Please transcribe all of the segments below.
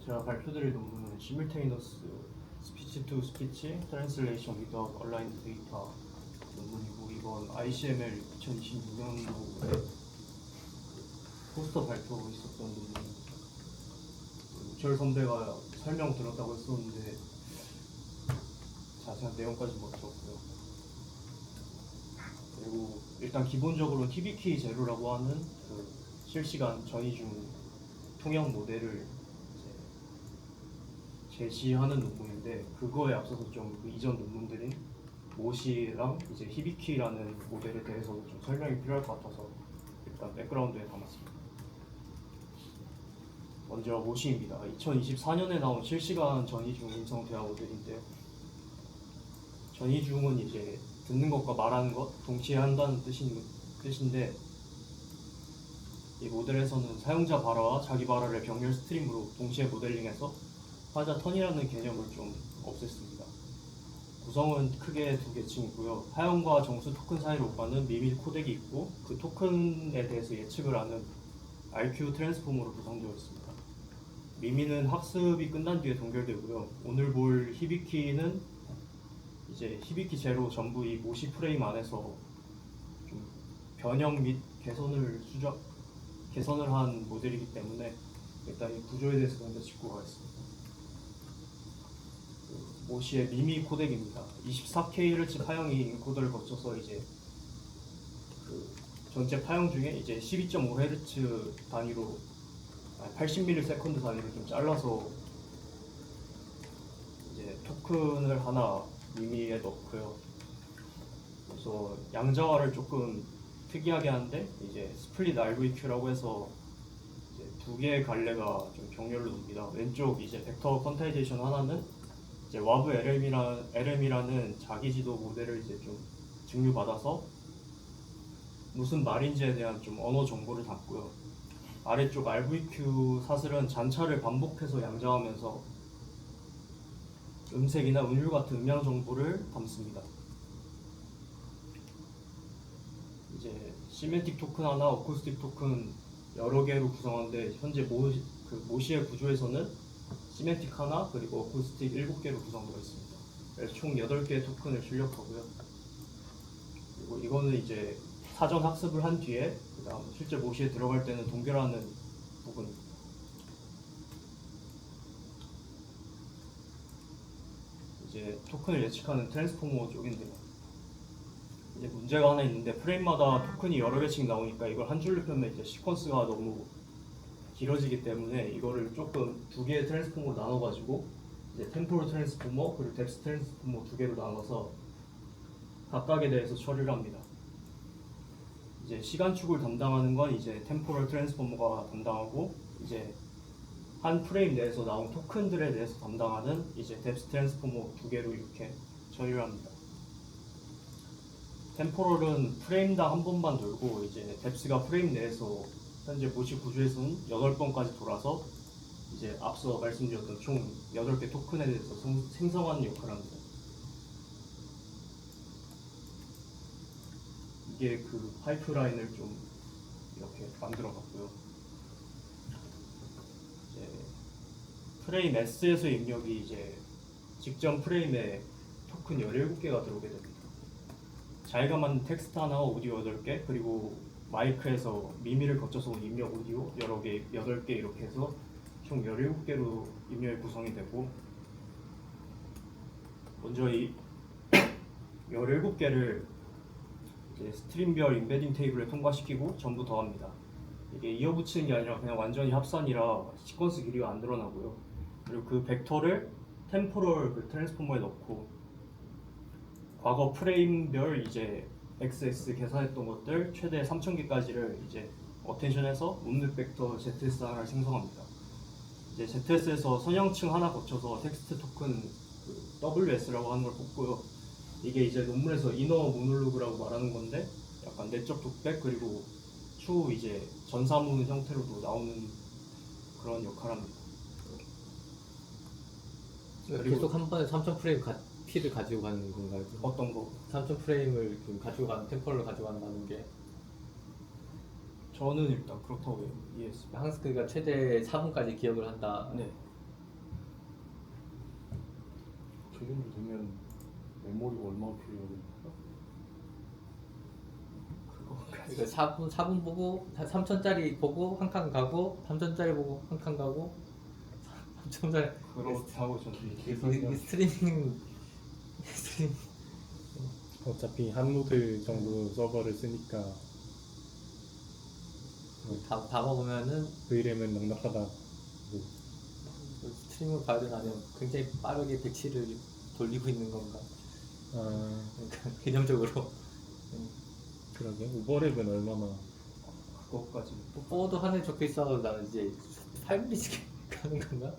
제가 발표드릴 논문은 시뮬테이너스 스피치 투 스피치 트랜슬레이션 위드아웃 얼라인드 데이터 논문이고, 이건 ICML 2026년도에 포스터 발표 있었던 논문입니다. 우철 선배가 설명 들었다고 했었는데 자세한 내용까지 못 들었고요. 그리고 일단 기본적으로 TBK 제로라고 하는 그 실시간 전이 중 통역 모델을 제시하는 논문인데, 그거에 앞서서 좀 그 이전 논문들인 모시랑 이제 히비키라는 모델에 대해서도 좀 설명이 필요할 것 같아서 일단 백그라운드에 담았습니다. 먼저 모시입니다. 2024년에 나온 실시간 전이중 음성 대화 모델인데요. 전이중은 이제 듣는 것과 말하는 것 동시에 한다는 뜻인데, 이 모델에서는 사용자 발화와 자기 발화를 병렬 스트림으로 동시에 모델링해서 화자 턴이라는 개념을 좀 없앴습니다. 구성은 크게 두 계층이고요. 하용과 정수 토큰 사이로 오가는 미밀 코덱이 있고, 그 토큰에 대해서 예측을 하는 RQ 트랜스포머로 구성되어 있습니다. 미미는 학습이 끝난 뒤에 동결되고요. 오늘 볼 히비키는 이제 히비키 제로 전부 이 모시 프레임 안에서 좀 변형 및 개선을 한 모델이기 때문에 일단 이 구조에 대해서 먼저 짚고 가겠습니다. 모시의 미미 코덱입니다. 24kHz 파형이 인코더를 거쳐서 이제 그 전체 파형 중에 이제 12.5Hz 단위로 80ms 단위로 좀 잘라서 이제 토큰을 하나 미미에 넣고요. 그래서 양자화를 조금 특이하게 하는데, 이제 스플릿 RVQ라고 해서 이제 두 개의 갈래가 좀 병렬로 놉니다. 왼쪽 이제 벡터 퀀타이제이션 하나는 이제 와브 LM이라는 자기 지도 모델을 이제 좀 증류받아서 무슨 말인지에 대한 좀 언어 정보를 담고요. 아래쪽 RVQ 사슬은 잔차를 반복해서 양자하면서 음색이나 운율 같은 음향 정보를 담습니다. 이제 시멘틱 토큰 하나, 어쿠스틱 토큰 여러 개로 구성하는데, 현재 모시의 구조에서는 시멘틱 하나 그리고 어쿠스틱 7개로 구성되어 있습니다. 그래서 총 8개의 토큰을 출력하고요. 그리고 이거는 이제 사전 학습을 한 뒤에 그다음 실제 모시에 들어갈 때는 동결하는 부분입니다. 이제 토큰을 예측하는 트랜스포머 쪽인데요. 이제 문제가 하나 있는데, 프레임마다 토큰이 여러 개씩 나오니까 이걸 한 줄로 펴면 이제 시퀀스가 너무 길어지기 때문에 이거를 조금 두 개의 트랜스포머로 나눠가지고 이제 템포럴 트랜스포머 그리고 뎁스 트랜스포머 두 개로 나눠서 각각에 대해서 처리를 합니다. 이제 시간축을 담당하는 건 이제 템포럴 트랜스포머가 담당하고, 이제 한 프레임 내에서 나온 토큰들에 대해서 담당하는 이제 뎁스 트랜스포머 두 개로 이렇게 처리를 합니다. 템포럴은 프레임당 한 번만 돌고, 이제 뎁스가 프레임 내에서 현재 모시 구조에서는 8번까지 돌아서 이제 앞서 말씀드렸던 총 8개 토큰에 대해서 생성하는 역할을 합니다. 이게 그 파이프라인을 좀 이렇게 만들어 봤고요. 이제 프레임 S에서의 입력이 이제 직전 프레임에 토큰 17개가 들어오게 됩니다. 자기가 만든 텍스트 하나와 오디오 8개, 그리고 마이크에서 미미를 거쳐서 온 입력 오디오 여러 개, 8개 이렇게 해서 총 17개로 입력이 구성이 되고, 먼저 이 17개를 이제 스트림별 임베딩 테이블에 통과시키고 전부 더합니다. 이게 이어붙이는 게 아니라 그냥 완전히 합산이라 시퀀스 길이가 안 드러나고요. 그리고 그 벡터를 템포럴 그 트랜스포머에 넣고, 과거 프레임별 이제 XS 계산했던 것들 최대 3000개까지를 이제 어텐션해서 문맥 벡터 ZS 하나를 생성합니다. 이제 ZS에서 선형층 하나 거쳐서 텍스트 토큰 그 WS라고 하는 걸 뽑고요. 이게 이제 논문에서 이너 모놀로그라고 말하는 건데, 약간 내적 독백 그리고 추후 이제 전사문 형태로도 나오는 그런 역할을 합니다. 계속 한 번에 3000 프레임 피를 가지고 가는 건가요? 어떤 거? 3000 프레임을 좀 가지고 가는 템포를 가지고 간다는 게 저는 일단 그렇다고 이해했습니다. 항상 그러니까 최대 4분까지 기억을 한다. 네. 그 정도 되면 메모리가 얼마나 필요해야 됩니까? 그거까지 그러니까 4분 보고 3천짜리 보고 한 칸 가고 3천짜리 보고 한 칸 가고 3천짜리 그렇다고 저는 이게 스트리밍 어차피 한 노드 정도 서버를 쓰니까 다 먹으면은 VRAM은 넉넉하다. 뭐, 스트리밍을 봐야 되나 아니면 굉장히 빠르게 배치를 돌리고 있는 건가? 그러니까 개념적으로 그러게 오버랩은 얼마나 그것까지 보드 하나에 적혀 있어서 나는 이제 8mm 가는 건가?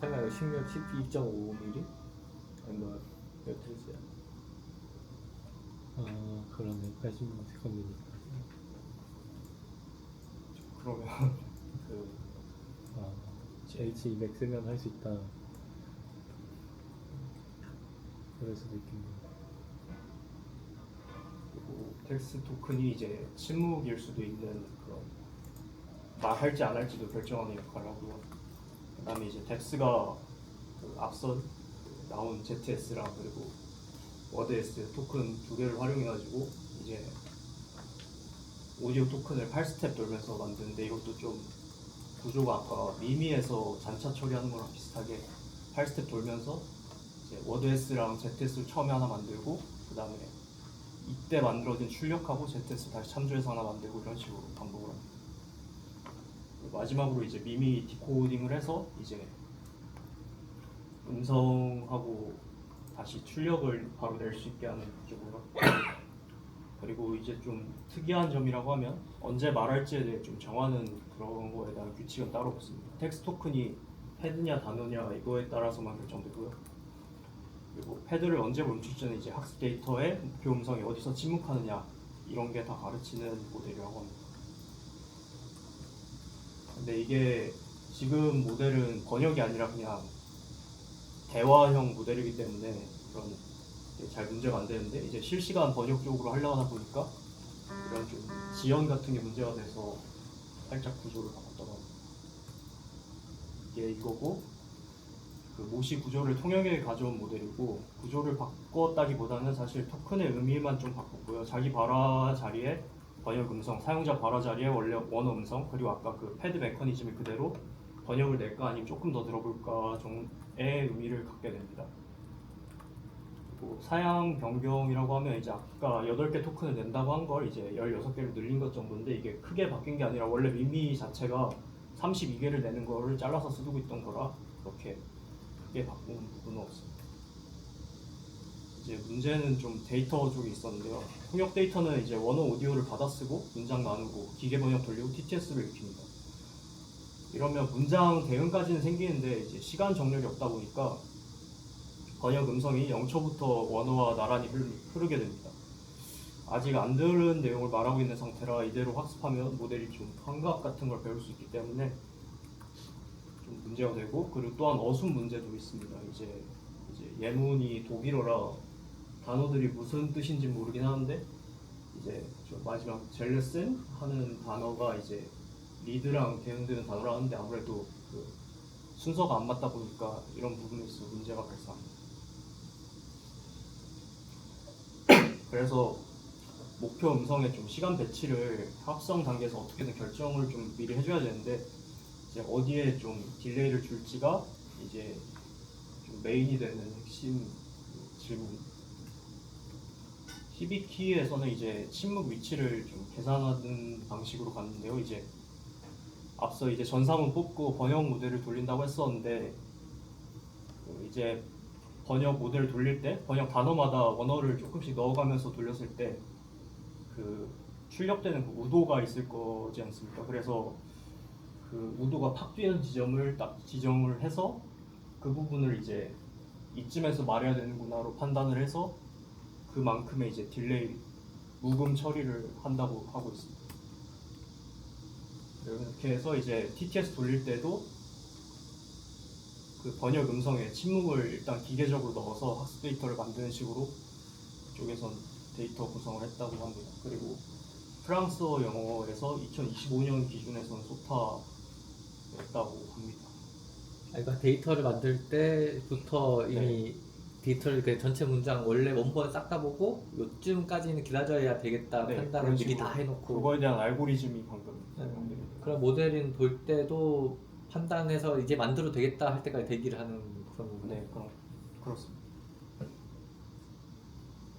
설마 10몇 12.5mm? 아니 뭐몇 트리스야? 그러네 80세컨드니까. 그러면 그 H200 쓰면 할 수 있다. 그럴 수도 있겠네요. 그리고 텍스트 토큰이 이제 침묵일 수도 있는 그런 말할지 안 할지도 결정하는 역할을 하고요. 그다음에 이제 덱스가 그 앞선 나온 ZS랑 그리고 워드S 토큰 두 개를 활용해가지고 이제 오디오 토큰을 8스텝 돌면서 만드는데 이것도 좀 구조가 아까 미미에서 잔차 처리하는 거랑 비슷하게 8스텝 돌면서 이제 워드S랑 ZS를 처음에 하나 만들고 그 다음에 이때 만들어진 출력하고 ZS 다시 참조해서 하나 만들고 이런 식으로 반복을 합니다. 마지막으로 이제 미미 디코딩을 해서 이제 음성하고 다시 출력을 바로 낼 수 있게 하는 구조고요. 그리고 이제 좀 특이한 점이라고 하면 언제 말할지에 대해 좀 정하는 그런 거에 대한 규칙은 따로 없습니다. 텍스트 토큰이 패드냐 단어냐 이거에 따라서만 결정되고요. 그리고 패드를 언제 멈출지는 이제 학습 데이터의 목표 음성이 어디서 침묵하느냐 이런 게 다 가르치는 모델이라고 합니다. 근데 이게 지금 모델은 번역이 아니라 그냥 대화형 모델이기 때문에 그런 게 잘 문제가 안 되는데 이제 실시간 번역 쪽으로 하려고 하다 보니까 이런 좀 지연 같은 게 문제가 돼서 살짝 구조를 바꿨다고 합니다. 이게 이거고 그 모시 구조를 통역에 가져온 모델이고 구조를 바꿨다기보다는 사실 토큰의 의미만 좀 바꿨고요. 자기 발화 자리에 번역 음성, 사용자 발화 자리에 원래 원어 음성, 그리고 아까 그 패드 메커니즘이 그대로 번역을 낼까 아니면 조금 더 들어볼까 정도의 의미를 갖게 됩니다. 그리고 사양 변경이라고 하면 이제 아까 8개 토큰을 낸다고 한 걸 이제 16개로 늘린 것 정도인데 이게 크게 바뀐 게 아니라 원래 미미 자체가 32개를 내는 거를 잘라서 쓰고 있던 거라 그렇게 크게 바꾼 부분은 없습니다. 이제 문제는 좀 데이터 쪽에 있었는데요. 통역 데이터는 이제 원어 오디오를 받아쓰고 문장 나누고 기계 번역 돌리고 TTS로 읽힙니다. 이러면 문장 대응까지는 생기는데 이제 시간 정렬이 없다 보니까 번역 음성이 0초부터 원어와 나란히 흐르게 됩니다. 아직 안 들은 내용을 말하고 있는 상태라 이대로 학습하면 모델이 좀 환각 같은 걸 배울 수 있기 때문에 좀 문제가 되고, 그리고 또한 어순 문제도 있습니다. 이제 예문이 독일어라 단어들이 무슨 뜻인지 모르긴 하는데 이제 저 마지막 젤레슨 하는 단어가 이제 리드랑 대응되는 단어라는데 아무래도 그 순서가 안 맞다 보니까 이런 부분에서 문제가 발생합니다. 그래서 목표 음성의 좀 시간 배치를 합성 단계에서 어떻게든 결정을 좀 미리 해줘야 되는데 이제 어디에 좀 딜레이를 줄지가 이제 좀 메인이 되는 핵심 질문. 12키에서는 이제 침묵 위치를 좀 계산하는 방식으로 갔는데요. 이제 앞서 이제 전사문 뽑고 번역 모델을 돌린다고 했었는데 이제 번역 모델을 돌릴 때 번역 단어마다 원어를 조금씩 넣어가면서 돌렸을 때 그 출력되는 그 우도가 있을 거지 않습니까? 그래서 그 우도가 팍 뛰는 지점을 딱 지정을 해서 그 부분을 이제 이쯤에서 말해야 되는구나로 판단을 해서 그만큼의 이제 딜레이 묵음 처리를 한다고 하고 있습니다. 이렇게 해서 이제 TTS 돌릴 때도 그 번역 음성에 침묵을 일단 기계적으로 넣어서 학습 데이터를 만드는 식으로 이쪽에선 데이터 구성을 했다고 합니다. 그리고 프랑스어 영어에서 2025년 기준에서는 소타였다고 합니다. 그러니까 데이터를 만들 때부터 이미 데이터를 그 전체 문장 원래 원본 싹 다 보고 요쯤까지는 기다려야 되겠다 네, 판단을 그런 미리 식으로 다 해놓고 그거에 대한 알고리즘이 방금 네. 설명드린 그런 모델인 돌 때도 판단해서 이제 만들어도 되겠다 할 때까지 대기를 하는 그런 부분. 네, 그렇습니다.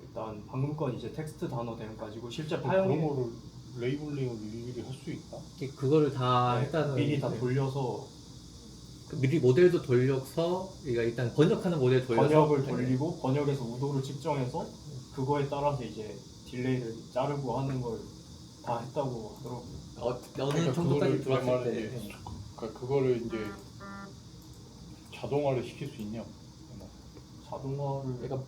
일단 방금 건 이제 텍스트 단어 대응 가지고 실제 그런 파형에 거를 레이블링을 일일이 할 수 있다? 그거를 다 네, 일단은 미리 다 돌려서 미리 모델도 돌려서 그러니까 일단 번역하는 모델 돌려서 번역을 돌리고 번역에서 우도를 측정해서 그거에 따라서 이제 딜레이를 자르고 하는 걸 다 했다고 하더라고요. 어느 그러니까 정도까지 그거를 들어왔을 내 말은 때 이제 그러니까 그거를 이제 자동화를 시킬 수 있냐? 자동화를 그러니까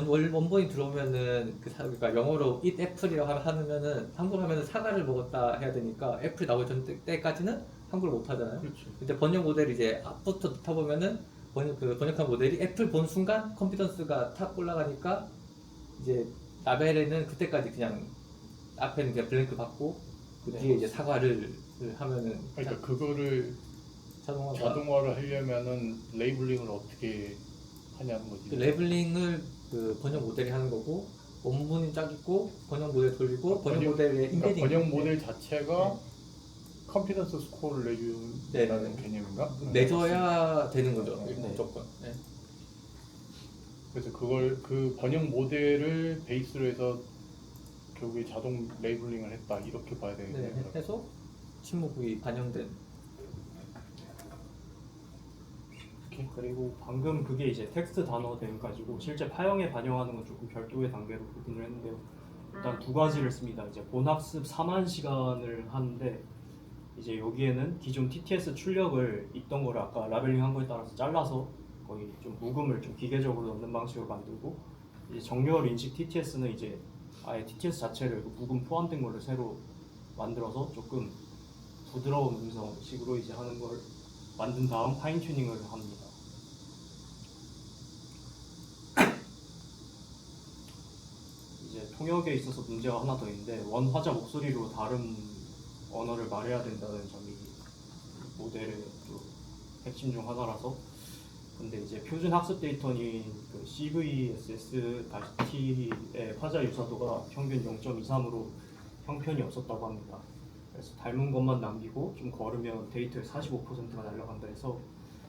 원본이 들어오면은 그러니까 영어로 eat apple이라고 하면은 한국어 하면은 사과를 먹었다 해야 되니까 애플이 나오기 전 때까지는 한국어를 못 하잖아요. 그렇지. 근데 번역 모델이 이제 앞부터 넣다 보면은 번역한 모델이 애플 본 순간 컨피던스가 탁 올라가니까 이제 라벨에는 그때까지 그냥 앞에는 그냥 블랭크 받고 그 뒤에 이제 사과를 하면은 그러니까 그거를 자동화가 자동화를 하려면은 레이블링을 어떻게 하냐는 거지. 그 레블링을 그 번역 모델이 하는 거고 원본이 짝 있고 번역 모델 돌리고 번역 모델에 그러니까 인베딩 번역 모델 자체가 컨피던스 스코어를 내준다는 네. 개념인가? 내줘야 되는 거죠. 네. 무조건. 네. 그래서 그걸 그 번역 모델을 베이스로 해서 결국에 자동 레이블링을 했다 이렇게 봐야 되겠네요. 네. 해서 침묵이 반영된. 그리고 방금 그게 이제 텍스트 단어 대응 가지고 실제 파형에 반영하는 건 조금 별도의 단계로 구분을 했는데요. 일단 두 가지를 씁니다. 이제 본학습 4만 시간을 하는데 이제 여기에는 기존 TTS 출력을 있던 거를 아까 라벨링 한 거에 따라서 잘라서 거의 좀 묵음을 좀 기계적으로 넣는 방식으로 만들고 이제 정렬 인식 TTS는 이제 아예 TTS 자체를 묵음 포함된 거를 새로 만들어서 조금 부드러운 음성식으로 이제 하는 걸 만든 다음 파인 튜닝을 합니다. 이제 통역에 있어서 문제가 하나 더 있는데 원화자 목소리로 다른 언어를 말해야 된다는 점이 모델의 또 핵심 중 하나라서 근데 이제 표준 학습 데이터인 그 CVSS-T의 화자 유사도가 평균 0.23으로 형편이 없었다고 합니다. 그래서 닮은 것만 남기고 좀 걸으면 데이터의 45%가 날아간다 해서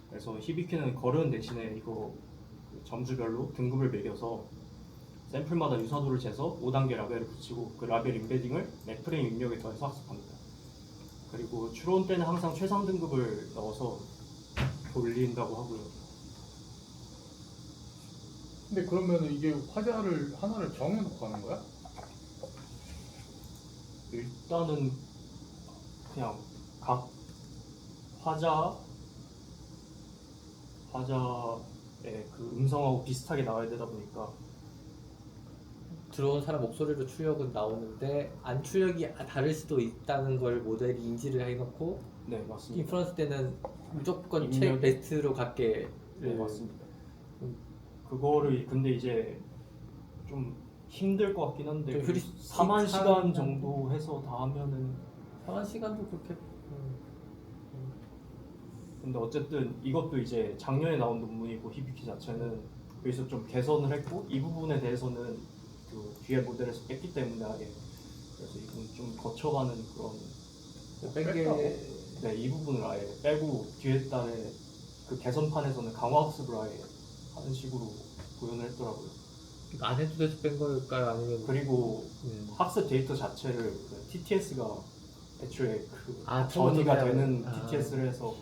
그래서 히비키는 걸음 대신에 이거 그 점수별로 등급을 매겨서 샘플마다 유사도를 재서 5단계 라벨을 붙이고 그 라벨 인베딩을 맥프레임 입력에 더해서 학습합니다. 그리고 추론 때는 항상 최상 등급을 넣어서 돌린다고 하고요. 근데 그러면 이게 화자를 하나를 정해놓고 하는 거야? 일단은 그냥 각 화자의 그 음성하고 비슷하게 나와야 되다 보니까 들어온 사람 목소리로 출력은 나오는데 안 출력이 다를 수도 있다는 걸 모델이 인지를 해놓고 네 맞습니다. 인프런스 때는 무조건 입력이- 최 베스트로 갖게 네 맞습니다. 그거를 근데 이제 좀 힘들 것 같긴 한데 좀 그 4만 시간 정도 해서 다 하면은 4만 시간도 그렇게 근데 어쨌든 이것도 이제 작년에 나온 논문이고 히비키 자체는 그래서 좀 개선을 했고 이 부분에 대해서는 그 뒤에 모델에서 뺐기 때문에 아예 그래서 이건 좀 거쳐가는 그런 뺀게 네, 이 부분을 아예 빼고 뒤에 달에 그 개선판에서는 강화 학습을 아예 하는 식으로 구현을 했더라고요. 안 해도 돼서 뺀 걸까요? 아니면 그리고 학습 데이터 자체를 그 TTS가 애초에 그 전이가 처음부터 되는 그냥- TTS를 해서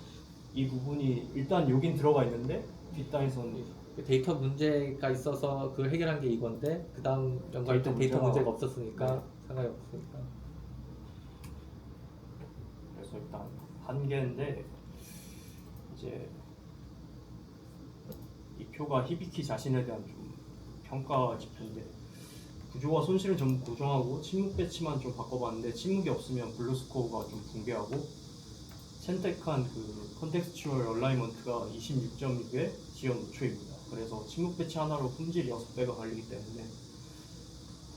이 부분이 일단 여긴 들어가 있는데 뒷단에서는 그 데이터 문제가 있어서 그걸 해결한 게 이건데 그 다음 연구할 때 데이터 문제가 없었으니까 네. 상관이 없으니까 그래서 일단 한 개인데 이제 이 표가 히비키 자신에 대한 좀 평가 지표인데 구조와 손실은 전부 고정하고 침묵 배치만 좀 바꿔봤는데 침묵이 없으면 블루 스코어가 좀 붕괴하고 선택한 그 컨텍스추얼 얼라이먼트가 26.6에 지연 5초입니다. 그래서 침묵 배치 하나로 품질이 6배가 갈리기 때문에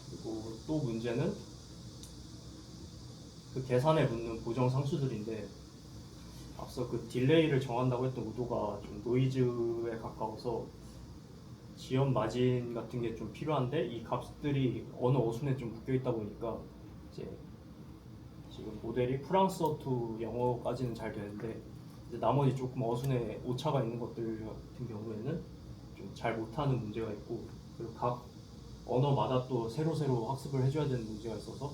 그리고 또 문제는 그 계산에 붙는 고정 상수들인데 앞서 그 딜레이를 정한다고 했던 의도가 좀 노이즈에 가까워서 지연 마진 같은 게 좀 필요한데 이 값들이 어느 어순에 좀 묶여 있다 보니까 이제 지금 모델이 프랑스어 투 영어까지는 잘 되는데 이제 나머지 조금 어순에 오차가 있는 것들 같은 경우에는 좀 잘 못하는 문제가 있고 그리고 각 언어마다 또 새로 학습을 해줘야 되는 문제가 있어서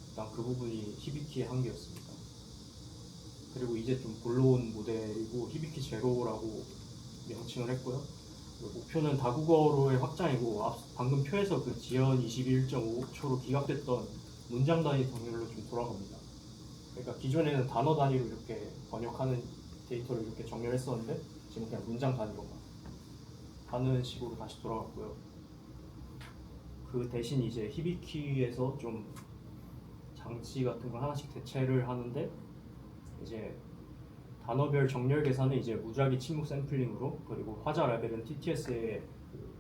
일단 그 부분이 히비키의 한계였습니다. 그리고 이제 좀 본론 모델이고 히비키 제로라고 명칭을 했고요. 목표는 다국어로의 확장이고 방금 표에서 그 지연 21.5초로 기각됐던 문장 단위 정렬로 좀 돌아갑니다. 그러니까 기존에는 단어 단위로 이렇게 번역하는 데이터를 이렇게 정렬했었는데 지금 그냥 문장 단위로만 하는 식으로 다시 돌아갔고요. 그 대신 이제 히비키에서 좀 장치 같은 걸 하나씩 대체를 하는데 이제 단어별 정렬 계산은 이제 무작위 침묵 샘플링으로 그리고 화자 레벨은 TTS의 그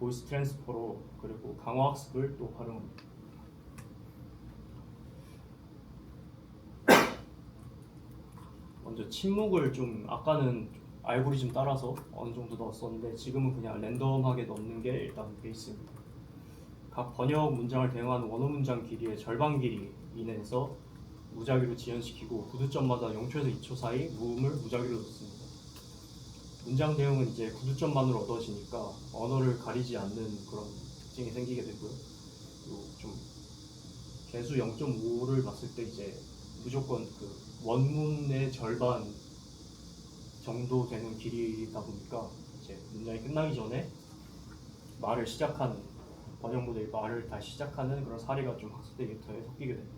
보이스 트랜스퍼로 그리고 강화 학습을 또 활용합니다. 먼저 침묵을 좀 아까는 알고리즘 따라서 어느 정도 넣었었는데 지금은 그냥 랜덤하게 넣는 게 일단 베이스입니다. 각 번역 문장을 대응하는 원어 문장 길이의 절반 길이 이내에서 무작위로 지연시키고 구두점마다 0초에서 2초 사이 무음을 무작위로 넣습니다. 문장 대응은 이제 구두점만으로 얻어지니까 언어를 가리지 않는 그런 특징이 생기게 되고요. 그리고 좀 개수 0.5를 봤을 때 이제 무조건 그 원문의 절반 정도 되는 길이다 보니까 이제 문장이 끝나기 전에 말을 시작하는 번역 모델이 말을 다시 시작하는 그런 사례가 좀 학습 데이터에 섞이게 됩니다.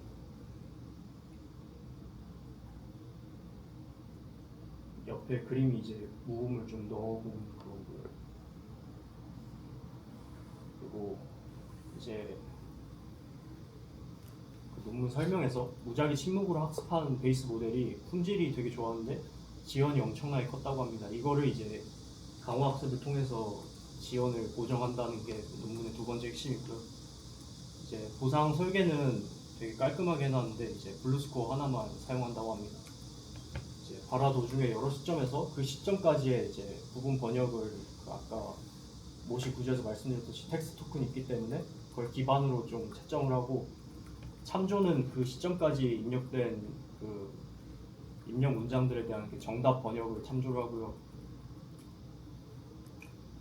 옆에 그림이 이제 무음을 좀 넣어본 거고요. 그리고 이제 그 논문 설명에서 무작위 침묵으로 학습하는 베이스 모델이 품질이 되게 좋았는데 지연이 엄청나게 컸다고 합니다. 이거를 이제 강화 학습을 통해서 지연을 보정한다는 게 논문의 두 번째 핵심이고요. 이제 보상 설계는 되게 깔끔하게 해놨는데 이제 블루스코어 하나만 사용한다고 합니다. 이제 발화 도중에 여러 시점에서 그 시점까지의 이제 부분 번역을 그 아까 모시 구조에서 말씀드렸듯이 텍스트 토큰이 있기 때문에 그걸 기반으로 좀 채점을 하고 참조는 그 시점까지 입력된 그 입력 문장들에 대한 그 정답 번역을 참조를 하고요.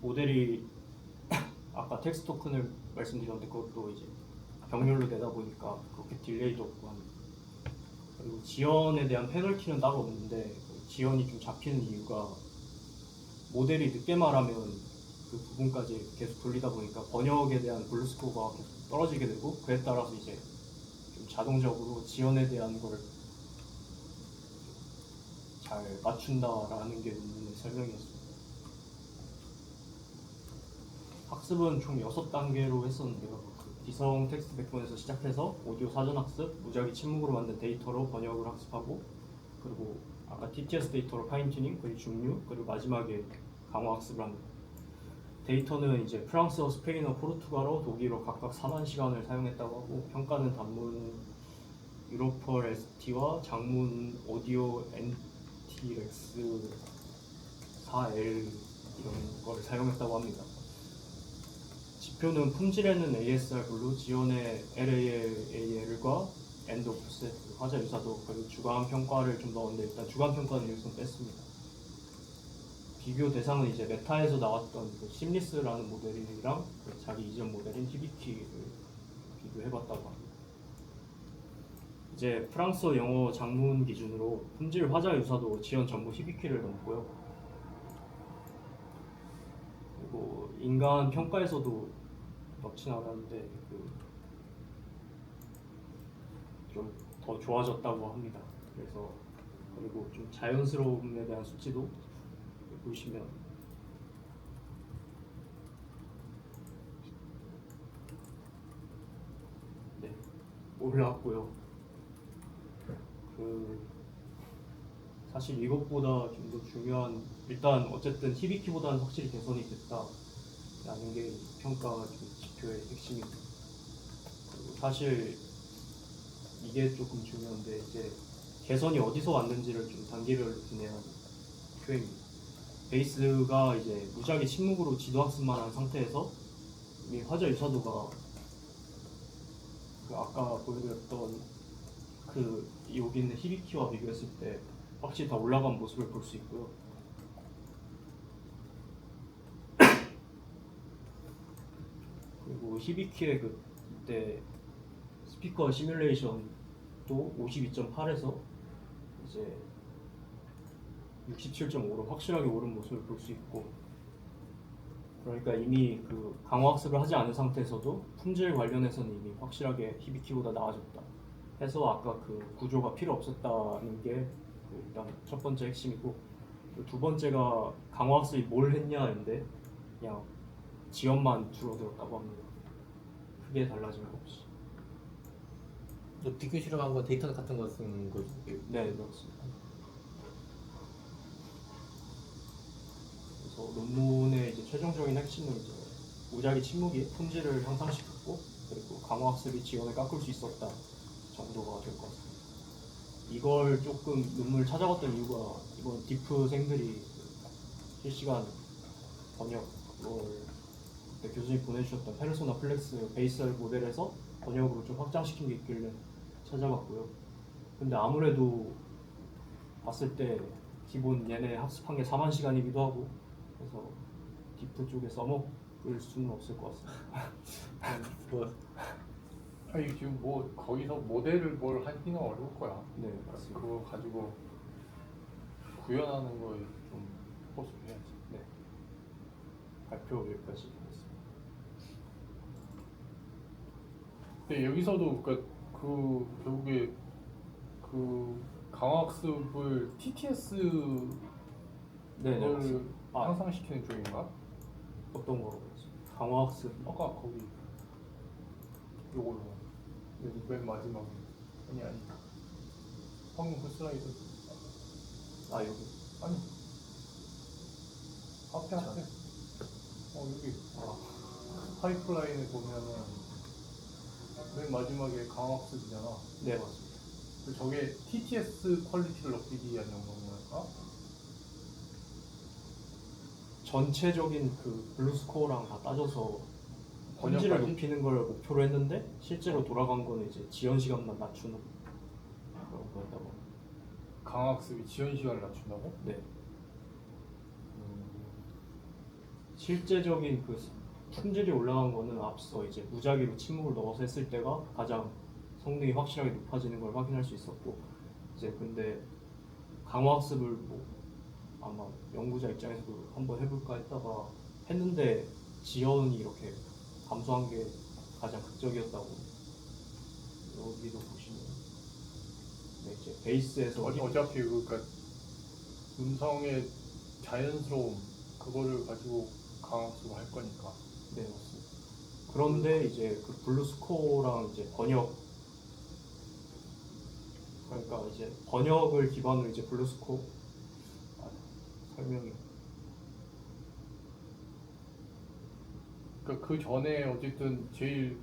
모델이 아까 텍스트 토큰을 말씀드렸는데 그것도 이제 병렬로 되다 보니까 그렇게 딜레이도 없고 합니다. 그리고 지연에 대한 페널티는 따로 없는데 지연이 좀 잡히는 이유가 모델이 늦게 말하면 그 부분까지 계속 돌리다 보니까 번역에 대한 블루스코어가 계속 떨어지게 되고 그에 따라서 이제 좀 자동적으로 지연에 대한 걸 잘 맞춘다라는 게 논문의 설명이었습니다. 학습은 총 6단계로 했었는데요. 기성 텍스트 백본에서 시작해서 오디오 사전 학습, 무작위 침묵으로 만든 데이터로 번역을 학습하고 그리고 아까 TTS 데이터로 파인튜닝, 그리고 중류, 그리고 마지막에 강화 학습을 합니다. 데이터는 이제 프랑스어, 스페인어, 포르투갈어, 독일어 각각 4만 시간을 사용했다고 하고 평가는 단문 유로펄 ST와 장문 오디오 NTX 4L 이런 걸 사용했다고 합니다. 지표는 품질에는 ASR 블루, 지원의 LAL과 엔드 오프셋, 화자 유사도 그리고 주간 평가를 좀 넣었는데 일단 주간 평가는 여기서 뺐습니다. 비교 대상은 이제 메타에서 나왔던 그 심리스라는 모델이랑 그 자기 이전 모델인 히비키를 비교해봤다고 합니다. 이제 프랑스어, 영어 장문 기준으로 품질, 화자 유사도, 지원 전부 히비키를 넣었고요. 그리고 인간 평가에서도 넣진 않았는데 좀 더 좋아졌다고 합니다. 그래서 그리고 좀 자연스러움에 대한 수치도 보시면 네, 올라왔고요. 사실 이것보다 좀 더 중요한 일단 어쨌든 히비키보다는 확실히 개선이 됐다라는 게 평가 지표의 핵심입니다. 그리고 사실 이게 조금 중요한데 이제 개선이 어디서 왔는지를 좀 단계별로 분해한 표입니다. 베이스가 이제 무작위 침묵으로 지도 학습만 한 상태에서 이미 화자 유사도가 그 아까 보여드렸던 그 여기 있는 히비키와 비교했을 때 확실히 다 올라간 모습을 볼 수 있고요. 그리고 히비키의 그때 스피커 시뮬레이션도 52.8에서 이제 67.5로 확실하게 오른 모습을 볼 수 있고, 그러니까 이미 그 강화학습을 하지 않은 상태에서도 품질 관련해서는 이미 확실하게 히비키보다 나아졌다 해서 아까 그 구조가 필요 없었다는 게 그 일단 첫 번째 핵심이고, 그두 번째가 강화학습이 뭘 했냐인데 그냥 지연만 줄어들었다고 합니다. 크게 달라진 거 없이. 또 비교 실험한 건 데이터 같은 거 쓰는 거죠. 네, 그렇습니다. 그래서 논문의 이제 최종적인 핵심은 이제 무작위 침묵이 품질을 향상시켰고, 그리고 강화학습이 지원을 깎을 수 있었다 정도가 될 것 같습니다. 이걸 조금 논문을 찾아봤던 이유가 이번 디프생들이 실시간 번역 그걸 그때 교수님 보내주셨던 페르소나 플렉스 베이스 모델에서 번역으로 좀 확장시킨 게 있길래 찾아봤고요. 근데 아무래도 봤을 때 기본 얘네 학습한 게 4만 시간이기도 하고 그래서 디프 쪽에 써먹을 수는 없을 것 같습니다. 뭐 아니 지금 뭐 거기서 모델을 뭘 하기는 어려울 거야. 네, 맞습니다. 그거 가지고 구현하는 거에 좀 호소해야지. 네. 발표 여기까지 하겠습니다. 근데 여기서도 그 결국에 그 강화학습을 TTS 네, 그걸 맞습니다. 아. 향상시키는 쪽인가? 어떤 거로 그랬죠? 강화학습. 아까 거기 요걸로 여기 맨 마지막에 아니 방금 그 슬라이드 아 여기. 아니 앞에 여기 파이프라인에 보면은 맨 마지막에 강화학습이잖아. 네, 맞습니다. 그래서 저게 TTS 퀄리티를 높이기 위한 영역인가? 전체적인 그 블루스코어랑 다 따져서 품질을 번역까지? 높이는 걸 목표로 했는데 실제로 돌아간 거는 이제 지연 시간만 낮추는 그런 거였다고 합니다. 강화학습이 지연 시간을 낮춘다고? 네. 실제적인 그 품질이 올라간 거는 앞서 이제 무작위로 침묵을 넣어서 했을 때가 가장 성능이 확실하게 높아지는 걸 확인할 수 있었고, 이제 근데 강화학습을 뭐 아마 연구자 입장에서도 한번 해볼까 했다가 했는데 지연이 이렇게 감소한 게 가장 극적이었다고. 여기도 보시면 네, 이제 베이스에서 어차피 그러니까 음성의 자연스러움 그거를 가지고 강화학습을 할 거니까. 네, 맞습니다. 그런데 이제 그 블루스코어랑 이제 번역, 그러니까 이제 번역을 기반으로 이제 블루스코어 설명이. 그러니까 그 전에 어쨌든 제일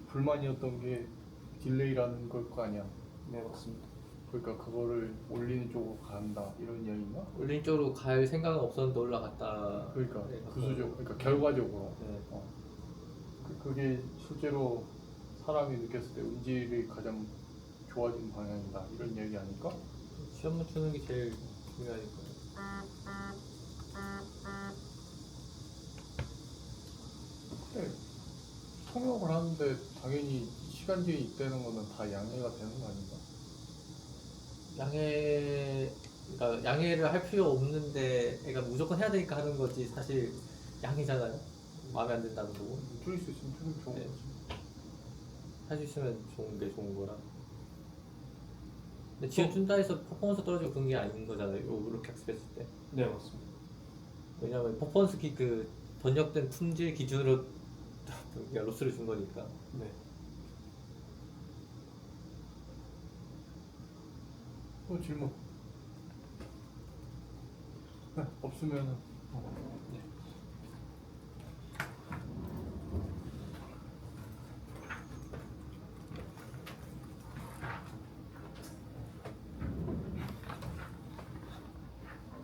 불만이었던 게 딜레이라는 걸 거 아니야. 네, 맞습니다. 그러니까 그거를 올리는 쪽으로 간다 이런 이야기인가? 올린 쪽으로 갈 생각은 없었는데 올라갔다. 그러니까 네, 구조적, 그러니까 결과적으로 네. 그게 실제로 사람이 느꼈을 때 음질이 가장 좋아진 방향이다 이런 이야기 아닐까? 시험만 주는 게 제일 중요하니까. 근데 통역을 하는데 당연히 시간제이 있다는 거는 다 양해가 되는 거 아닌가? 그러니까 양해를 할 필요 없는데, 그러니까 무조건 해야 되니까 하는 거지. 사실 양해잖아요. 마음에 안 든다는 거고. 줄일 수 있으면 좀 좋은 네. 거지. 할 수 있으면 좋은 게 좋은 거라. 근데 지연 준다 해서 퍼포먼스 떨어지고 그런 게 아닌 거잖아요. 이렇게 학습했을 때. 네, 맞습니다. 왜냐면 퍼포먼스 그 번역된 품질 기준으로 로스를 준 거니까. 네. 또 질문. 네, 없으면은